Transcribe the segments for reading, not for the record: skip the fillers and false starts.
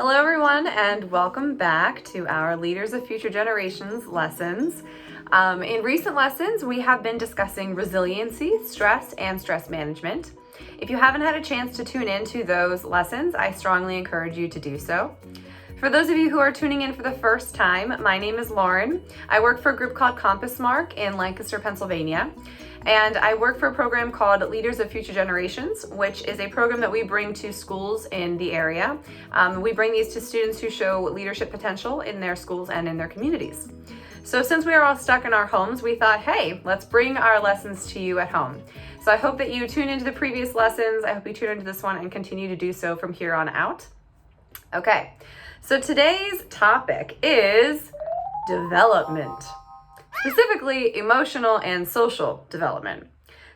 Hello everyone, and welcome back to our Leaders of Future Generations lessons. In recent lessons, we have been discussing resiliency, stress, and stress management. If you haven't had a chance to tune into those lessons, I strongly encourage you to do so. For those of you who are tuning in for the first time, my name is Lauren. I work for a group called Compass Mark in Lancaster, Pennsylvania. And I work for a program called Leaders of Future Generations, which is a program that we bring to schools in the area. We bring these to students who show leadership potential in their schools and in their communities. So since we are all stuck in our homes, we thought, hey, let's bring our lessons to you at home. So I hope that you tune into the previous lessons. I hope you tune into this one and continue to do so from here on out. Okay, so today's topic is development. Specifically, emotional and social development.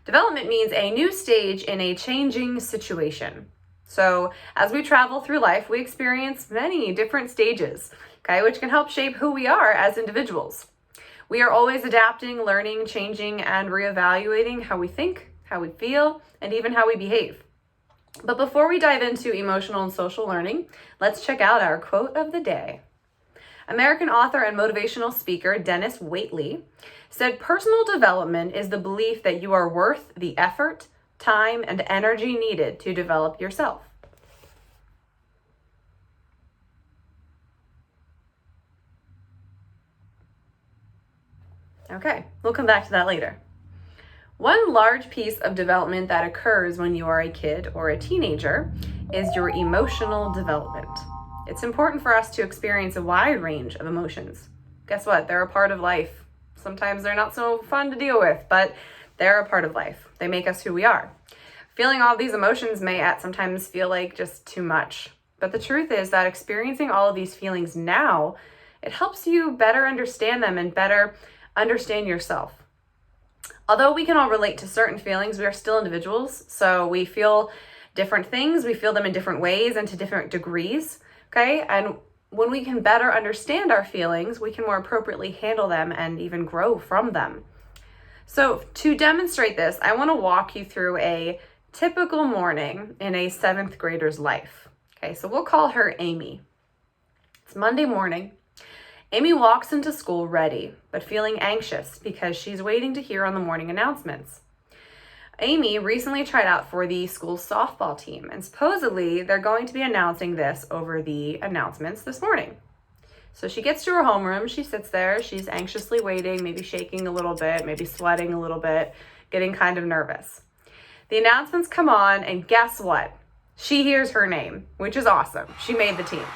Development means a new stage in a changing situation. So as we travel through life, we experience many different stages, okay, which can help shape who we are as individuals. We are always adapting, learning, changing, and reevaluating how we think, how we feel, and even how we behave. But before we dive into emotional and social learning, let's check out our quote of the day. American author and motivational speaker Dennis Waitley said, "Personal development is the belief that you are worth the effort, time, and energy needed to develop yourself." Okay, we'll come back to that later. One large piece of development that occurs when you are a kid or a teenager is your emotional development. It's important for us to experience a wide range of emotions. Guess what? They're a part of life. Sometimes they're not so fun to deal with, but they're a part of life. They make us who we are. Feeling all of these emotions may at sometimes feel like just too much. But the truth is that experiencing all of these feelings now, it helps you better understand them and better understand yourself. Although we can all relate to certain feelings, we are still individuals. So we feel different things. We feel them in different ways and to different degrees. Okay, and when we can better understand our feelings, we can more appropriately handle them and even grow from them. So to demonstrate this, I want to walk you through a typical morning in a 7th grader's life. Okay, so we'll call her Amy. It's Monday morning. Amy walks into school ready, but feeling anxious because she's waiting to hear on the morning announcements. Amy recently tried out for the school softball team, and supposedly they're going to be announcing this over the announcements this morning. So she gets to her homeroom, she sits there, she's anxiously waiting, maybe shaking a little bit, maybe sweating a little bit, getting kind of nervous. The announcements come on, and guess what? She hears her name, which is awesome. She made the team.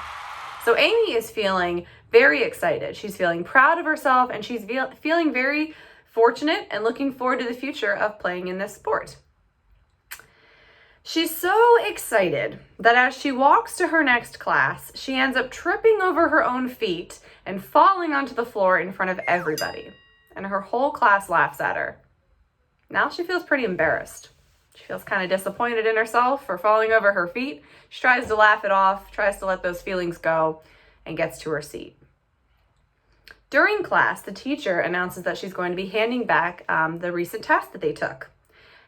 So Amy is feeling very excited. She's feeling proud of herself, and she's feeling very fortunate and looking forward to the future of playing in this sport. She's so excited that as she walks to her next class, she ends up tripping over her own feet and falling onto the floor in front of everybody. And her whole class laughs at her. Now she feels pretty embarrassed. She feels kind of disappointed in herself for falling over her feet. She tries to laugh it off, tries to let those feelings go, and gets to her seat. During class, the teacher announces that she's going to be handing back the recent test that they took.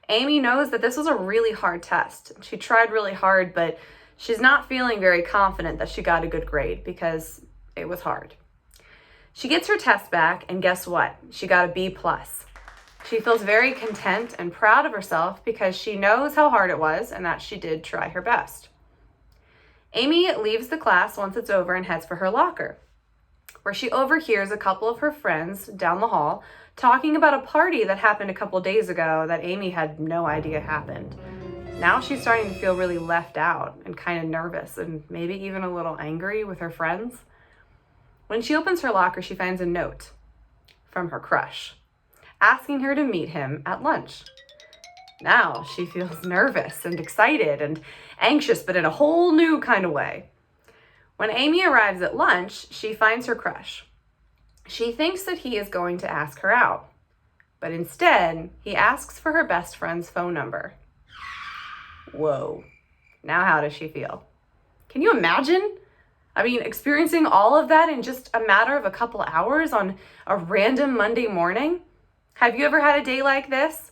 Amy knows that this was a really hard test. She tried really hard, but she's not feeling very confident that she got a good grade because it was hard. She gets her test back, and guess what? She got a B+. She feels very content and proud of herself because she knows how hard it was and that she did try her best. Amy leaves the class once it's over and heads for her locker, where she overhears a couple of her friends down the hall talking about a party that happened a couple days ago that Amy had no idea happened. Now she's starting to feel really left out and kind of nervous and maybe even a little angry with her friends. When she opens her locker, she finds a note from her crush asking her to meet him at lunch. Now she feels nervous and excited and anxious, but in a whole new kind of way. When Amy arrives at lunch, she finds her crush. She thinks that he is going to ask her out, but instead, he asks for her best friend's phone number. Whoa. Now how does she feel? Can you imagine? I mean, experiencing all of that in just a matter of a couple hours on a random Monday morning? Have you ever had a day like this?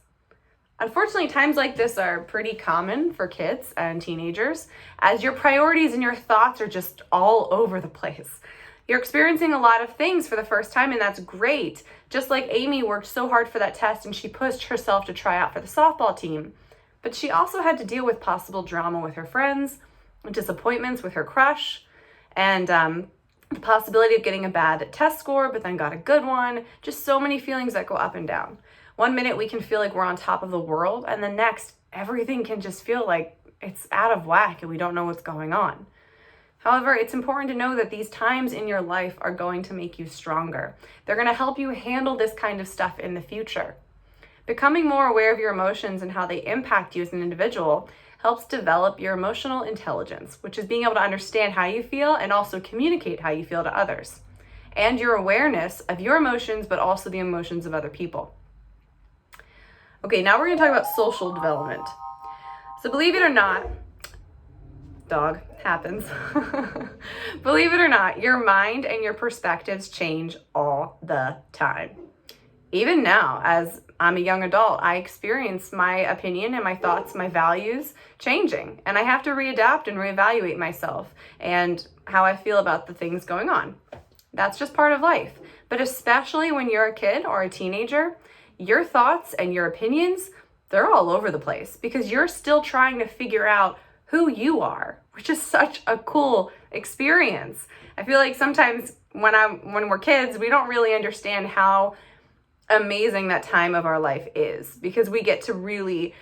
Unfortunately, times like this are pretty common for kids and teenagers, as your priorities and your thoughts are just all over the place. You're experiencing a lot of things for the first time, and that's great. Just like Amy worked so hard for that test and she pushed herself to try out for the softball team. But she also had to deal with possible drama with her friends, disappointments with her crush, and the possibility of getting a bad test score, but then got a good one. Just so many feelings that go up and down. One minute we can feel like we're on top of the world, and the next, everything can just feel like it's out of whack and we don't know what's going on. However, it's important to know that these times in your life are going to make you stronger. They're going to help you handle this kind of stuff in the future. Becoming more aware of your emotions and how they impact you as an individual helps develop your emotional intelligence, which is being able to understand how you feel and also communicate how you feel to others, and your awareness of your emotions, but also the emotions of other people. Okay, now we're going to talk about social development. So believe it or not, dog, happens. Believe it or not, your mind and your perspectives change all the time. Even now, as I'm a young adult, I experience my opinion and my thoughts, my values changing, and I have to readapt and reevaluate myself and how I feel about the things going on. That's just part of life. But especially when you're a kid or a teenager, your thoughts and your opinions, they're all over the place because you're still trying to figure out who you are, which is such a cool experience. I feel like sometimes when we're kids, we don't really understand how amazing that time of our life is because we get to really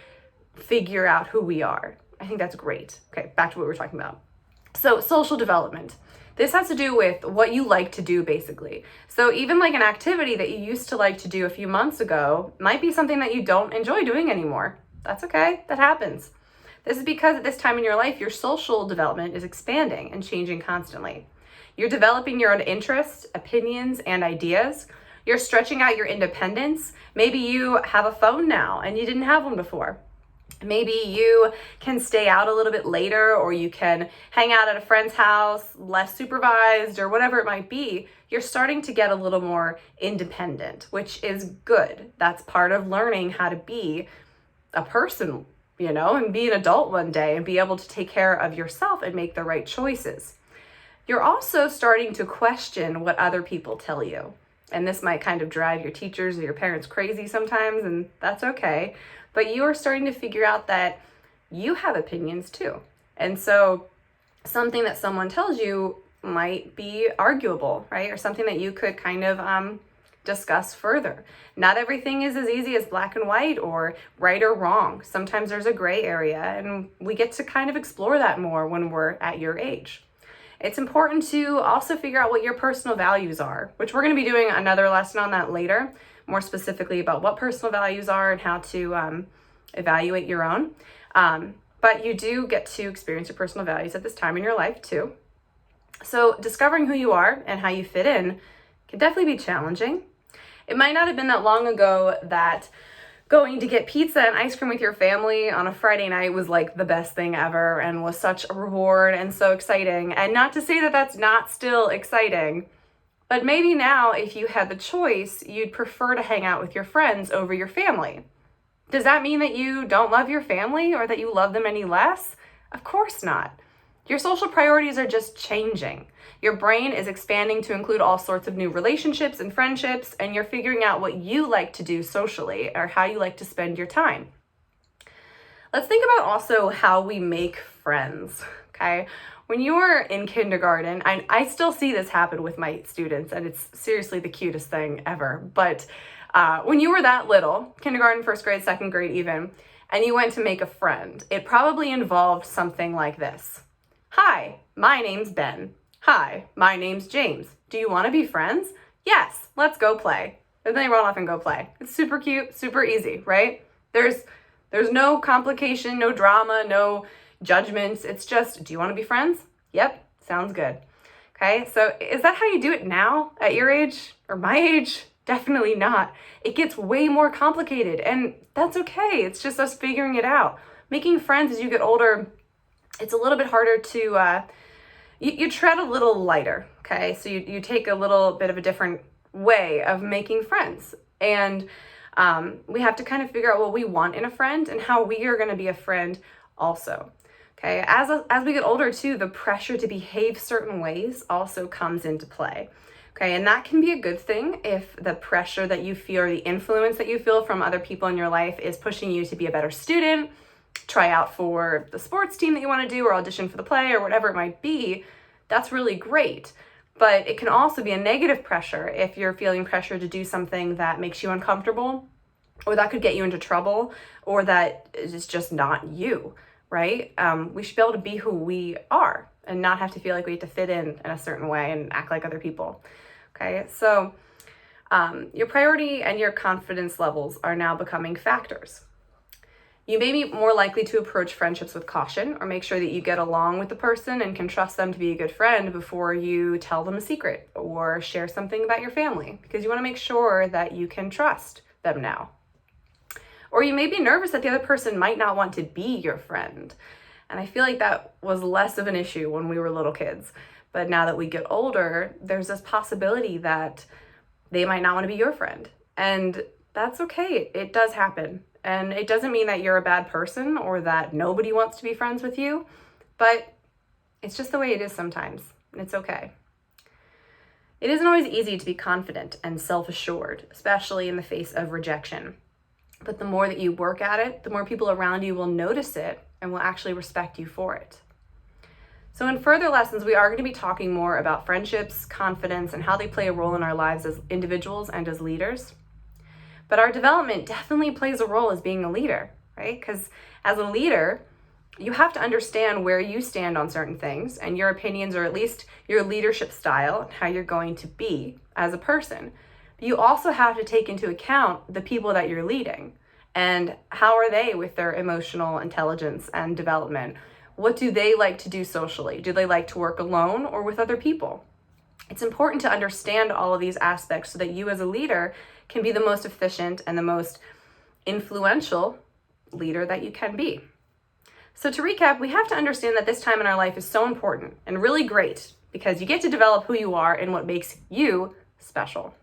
figure out who we are. I think that's great. Okay, back to what we were talking about. So social development. This has to do with what you like to do, basically. So even like an activity that you used to like to do a few months ago might be something that you don't enjoy doing anymore. That's okay, that happens. This is because at this time in your life, your social development is expanding and changing constantly. You're developing your own interests, opinions, and ideas. You're stretching out your independence. Maybe you have a phone now and you didn't have one before. Maybe you can stay out a little bit later, or you can hang out at a friend's house, less supervised, or whatever it might be. You're starting to get a little more independent, which is good. That's part of learning how to be a person, and be an adult one day and be able to take care of yourself and make the right choices. You're also starting to question what other people tell you. And this might kind of drive your teachers or your parents crazy sometimes, and that's okay. But you are starting to figure out that you have opinions too. And so something that someone tells you might be arguable, right? Or something that you could kind of discuss further. Not everything is as easy as black and white or right or wrong. Sometimes there's a gray area, and we get to kind of explore that more when we're at your age. It's important to also figure out what your personal values are, which we're going to be doing another lesson on that later, more specifically about what personal values are and how to evaluate your own. But you do get to experience your personal values at this time in your life too. So discovering who you are and how you fit in can definitely be challenging. It might not have been that long ago that going to get pizza and ice cream with your family on a Friday night was like the best thing ever and was such a reward and so exciting. And not to say that that's not still exciting, but maybe now if you had the choice, you'd prefer to hang out with your friends over your family. Does that mean that you don't love your family or that you love them any less? Of course not. Your social priorities are just changing. Your brain is expanding to include all sorts of new relationships and friendships, and you're figuring out what you like to do socially or how you like to spend your time. Let's think about also how we make friends, okay? When you were in kindergarten, I still see this happen with my students, and it's seriously the cutest thing ever. But when you were that little, kindergarten, first grade, second grade even, and you went to make a friend, it probably involved something like this. Hi, my name's Ben. Hi, my name's James. Do you want to be friends? Yes, let's go play. And then they run off and go play. It's super cute, super easy, right? There's no complication, no drama, no judgments. It's just, do you want to be friends? Yep, sounds good. Okay, so is that how you do it now at your age or my age? Definitely not. It gets way more complicated, and that's okay. It's just us figuring it out. Making friends as you get older, it's a little bit harder to, you tread a little lighter, okay? So you take a little bit of a different way of making friends. And We have to kind of figure out what we want in a friend and how we are going to be a friend also. Okay, as we get older too, the pressure to behave certain ways also comes into play. Okay, and that can be a good thing if the pressure that you feel or the influence that you feel from other people in your life is pushing you to be a better student, try out for the sports team that you want to do, or audition for the play, or whatever it might be. That's really great. But it can also be a negative pressure if you're feeling pressure to do something that makes you uncomfortable, or that could get you into trouble, or that is just not you, right? We should be able to be who we are and not have to feel like we have to fit in a certain way and act like other people. Okay, so your priority and your confidence levels are now becoming factors. You may be more likely to approach friendships with caution, or make sure that you get along with the person and can trust them to be a good friend before you tell them a secret or share something about your family, because you want to make sure that you can trust them now. Or you may be nervous that the other person might not want to be your friend. And I feel like that was less of an issue when we were little kids. But now that we get older, there's this possibility that they might not want to be your friend. And that's okay. It does happen. And it doesn't mean that you're a bad person or that nobody wants to be friends with you, but it's just the way it is sometimes, and it's okay. It isn't always easy to be confident and self-assured, especially in the face of rejection. But the more that you work at it, the more people around you will notice it and will actually respect you for it. So in further lessons, we are going to be talking more about friendships, confidence, and how they play a role in our lives as individuals and as leaders. But our development definitely plays a role as being a leader, right? Because as a leader, you have to understand where you stand on certain things and your opinions, or at least your leadership style, and how you're going to be as a person. But you also have to take into account the people that you're leading and how are they with their emotional intelligence and development. What do they like to do socially? Do they like to work alone or with other people? It's important to understand all of these aspects so that you as a leader can be the most efficient and the most influential leader that you can be. So to recap, we have to understand that this time in our life is so important and really great because you get to develop who you are and what makes you special.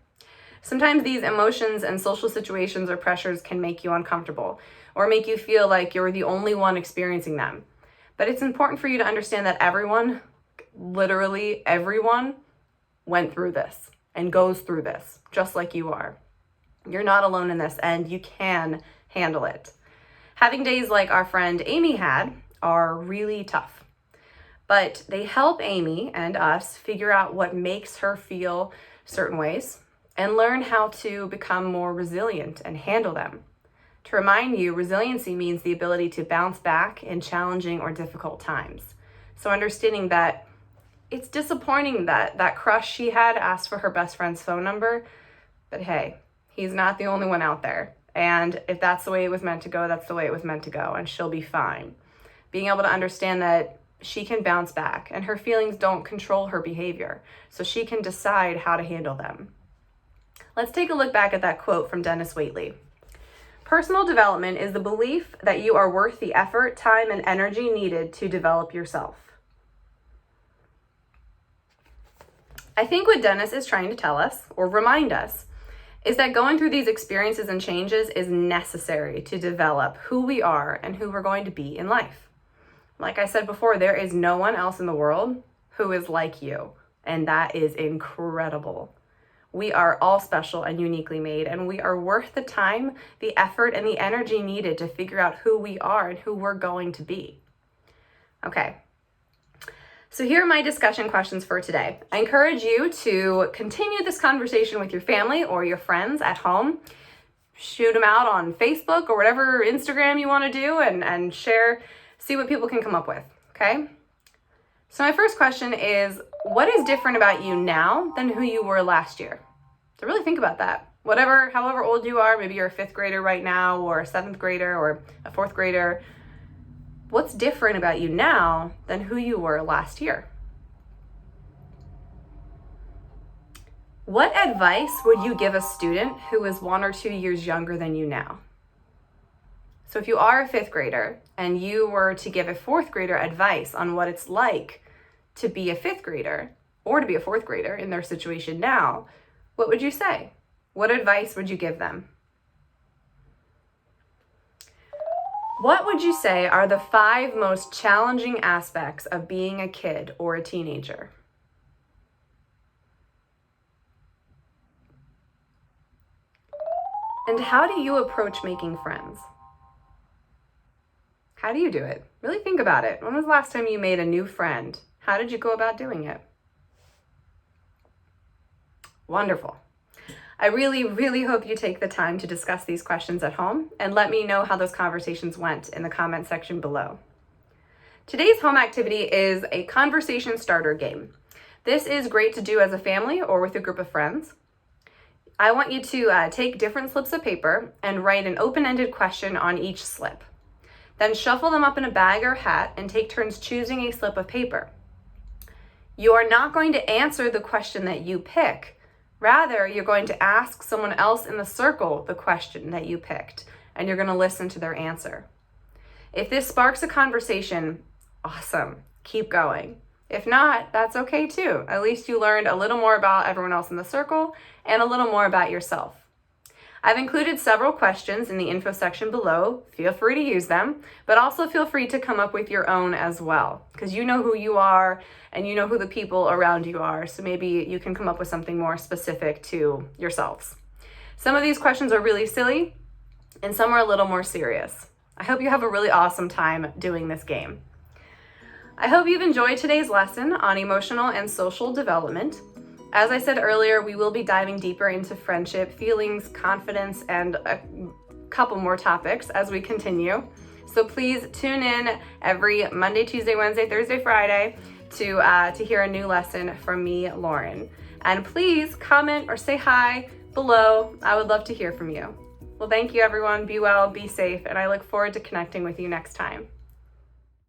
Sometimes these emotions and social situations or pressures can make you uncomfortable or make you feel like you're the only one experiencing them. But it's important for you to understand that everyone, literally everyone, went through this and goes through this just like you are. You're not alone in this and you can handle it. Having days like our friend Amy had are really tough, but they help Amy and us figure out what makes her feel certain ways and learn how to become more resilient and handle them. To remind you, resiliency means the ability to bounce back in challenging or difficult times. So understanding that it's disappointing that that crush she had asked for her best friend's phone number, but hey, he's not the only one out there. And if that's the way it was meant to go, that's the way it was meant to go, and she'll be fine. Being able to understand that she can bounce back and her feelings don't control her behavior, so she can decide how to handle them. Let's take a look back at that quote from Dennis Waitley. Personal development is the belief that you are worth the effort, time, and energy needed to develop yourself. I think what Dennis is trying to tell us, or remind us, is that going through these experiences and changes is necessary to develop who we are and who we're going to be in life. Like I said before, there is no one else in the world who is like you, and that is incredible. We are all special and uniquely made, and we are worth the time, the effort, and the energy needed to figure out who we are and who we're going to be. Okay, so here are my discussion questions for today. I encourage you to continue this conversation with your family or your friends at home. Shoot them out on Facebook or whatever Instagram you want to do and share, see what people can come up with, okay? So my first question is, what is different about you now than who you were last year? So really think about that. However old you are, maybe you're a 5th grader right now or a 7th grader or a 4th grader. What's different about you now than who you were last year? What advice would you give a student who is 1 or 2 years younger than you now? So if you are a 5th grader and you were to give a 4th grader advice on what it's like to be a 5th grader or to be a 4th grader in their situation now, what would you say? What advice would you give them? What would you say are the 5 most challenging aspects of being a kid or a teenager? And how do you approach making friends? How do you do it? Really think about it. When was the last time you made a new friend? How did you go about doing it? Wonderful. I really, really hope you take the time to discuss these questions at home and let me know how those conversations went in the comment section below. Today's home activity is a conversation starter game. This is great to do as a family or with a group of friends. I want you to take different slips of paper and write an open-ended question on each slip. Then shuffle them up in a bag or hat and take turns choosing a slip of paper. You are not going to answer the question that you pick. Rather, you're going to ask someone else in the circle the question that you picked, and you're going to listen to their answer. If this sparks a conversation, awesome, keep going. If not, that's okay too. At least you learned a little more about everyone else in the circle and a little more about yourself. I've included several questions in the info section below. Feel free to use them, but also feel free to come up with your own as well, because you know who you are and you know who the people around you are, so maybe you can come up with something more specific to yourselves. Some of these questions are really silly, and some are a little more serious. I hope you have a really awesome time doing this game. I hope you've enjoyed today's lesson on emotional and social development. As I said earlier, we will be diving deeper into friendship, feelings, confidence, and a couple more topics as we continue. So please tune in every Monday, Tuesday, Wednesday, Thursday, Friday to hear a new lesson from me, Lauren. And please comment or say hi below. I would love to hear from you. Well, thank you everyone. Be well, be safe, and I look forward to connecting with you next time.